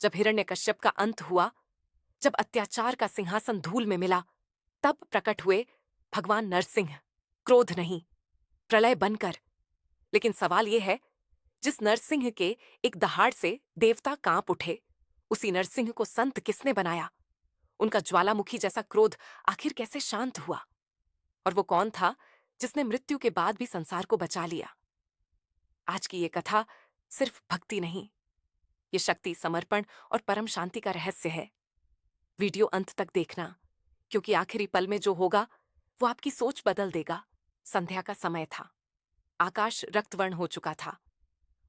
जब हिरण्यकश्यप का अंत हुआ, जब अत्याचार का सिंहासन धूल में मिला, तब प्रकट हुए भगवान नरसिंह, क्रोध नहीं, प्रलय बनकर। लेकिन सवाल यह है, जिस नरसिंह के एक दहाड़ से देवता कांप उठे, उसी नरसिंह को संत किसने बनाया? उनका ज्वालामुखी जैसा क्रोध आखिर कैसे शांत हुआ? और वो कौन था जिसने मृत्यु के बाद भी संसार को बचा लिया? आज की ये कथा सिर्फ भक्ति नहीं, ये शक्ति, समर्पण और परम शांति का रहस्य है। वीडियो अंत तक देखना, क्योंकि आखिरी पल में जो होगा वो आपकी सोच बदल देगा। संध्या का समय था, आकाश रक्तवर्ण हो चुका था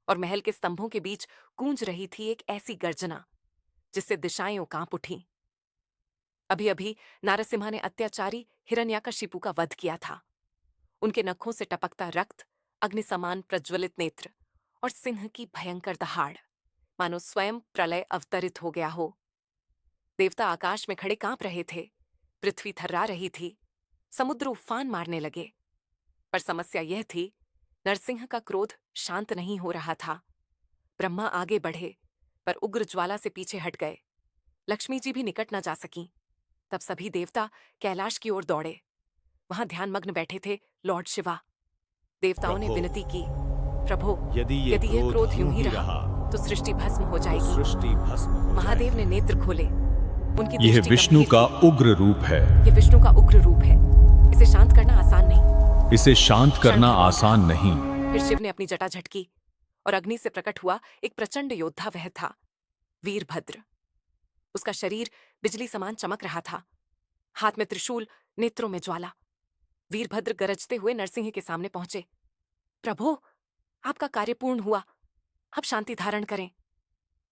और महल के स्तंभों के बीच गूंज रही थी एक ऐसी गर्जना जिससे दिशाएं कांप उठीं। अभी अभी नारसिम्हा ने अत्याचारी हिरण्याकशिपु का वध किया था। उनके नखों से टपकता रक्त, अग्नि समान प्रज्वलित नेत्र और सिंह की भयंकर दहाड़, मानो स्वयं प्रलय अवतरित हो गया हो। देवता आकाश में खड़े कांप रहे थे, पृथ्वी थर्रा रही थी, समुद्र उफान मारने लगे। पर समस्या यह थी, नरसिंह का क्रोध शांत नहीं हो रहा था। ब्रह्मा आगे बढ़े, पर उग्र ज्वाला से पीछे हट गए। लक्ष्मी जी भी निकट न जा सकीं। तब सभी देवता कैलाश की ओर दौड़े। वहां ध्यानमग्न बैठे थे लॉर्ड शिवा। देवताओं ने प्रभो, विनती की, प्रभो, यदि यदि ये यह क्रोध यूं ही ही रहा तो सृष्टि भस्म हो तो जाएगी। सृष्टि भस्म हो महादेव ने जाएगी। नेत्र खोले, उनकी यह दृष्टि विष्णु गंभीर का थी। उग्र रूप है। यह विष्णु का उग्र रूप है, इसे शांत करना आसान नहीं। इसे शांत करना क्षण भर आसान मौन नहीं। रहा। फिर शिव ने अपनी जटा झटकी और अग्नि से प्रकट हुआ एक प्रचंड योद्धा वह था, वीरभद्र। उसका शरीर बिजली समान चमक रहा था, हाथ में त्रिशूल, नेत्रों में ज्वाला। वीरभद्र गरजते हुए नरसिंह के सामने पहुंचे। प्रभो, आपका कार्य पूर्ण हुआ, अब शांति धारण करें।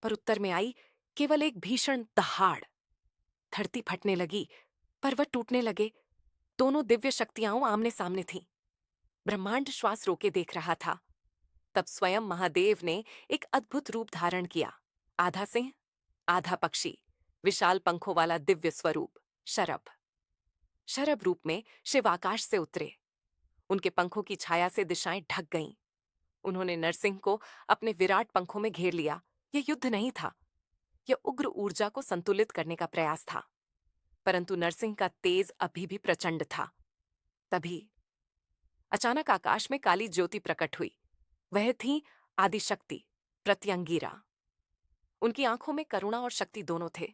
पर उत्तर में आई केवल एक भीषण दहाड़। धरती फटने लगी, पर्वत टूटने लगे। दोनों दिव्य शक्तियां आमने सामने थीं। ब्रह्मांड श्वास रोके देख रहा था। तब स्वयं महादेव ने एक अद्भुत रूप धारण किया। आधा सिंह, आधा पक्षी, विशाल पंखों वाला दिव्य स्वरूप शरभ। शरभ रूप में शिव आकाश से उतरे। उनके पंखों की छाया से दिशाएं ढक गईं। उन्होंने नरसिंह को अपने विराट पंखों में घेर लिया। यह युद्ध नहीं था, यह उग्र ऊर्जा को संतुलित करने का प्रयास था। परंतु नरसिंह का तेज अभी भी प्रचंड था। तभी अचानक आकाश में काली ज्योति प्रकट हुई। वह थी आदिशक्ति, प्रत्यंगिरा। उनकी आंखों में करुणा और शक्ति दोनों थे।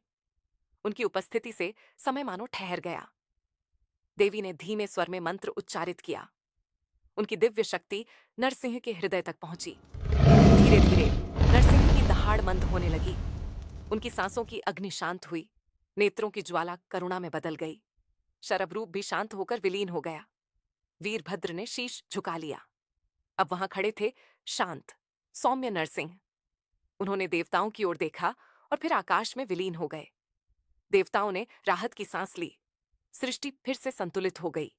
उनकी उपस्थिति से समय मानो ठहर गया। देवी ने धीमे स्वर में मंत्र उच्चारित किया। उनकी दिव्य शक्ति नरसिंह के हृदय तक पहुंची। धीरे धीरे नरसिंह की दहाड़ मंद होने लगी। उनकी सांसों की अग्नि शांत हुई। नेत्रों की ज्वाला करुणा में बदल गई। शरभ रूप भी शांत होकर विलीन हो गया। वीरभद्र ने शीश झुका लिया। अब वहां खड़े थे शांत, सौम्य नरसिंह। उन्होंने देवताओं की ओर देखा और फिर आकाश में विलीन हो गए। देवताओं ने राहत की सांस ली। सृष्टि फिर से संतुलित हो गई।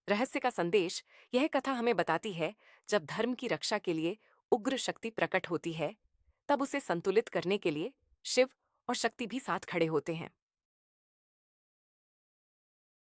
रहस्य का संदेश, यह कथा हमें बताती है, जब धर्म की रक्षा के लिए उग्र शक्ति प्रकट होती है, तब उसे संतुलित करने के लिए शिव और शक्ति भी साथ खड़े होते हैं।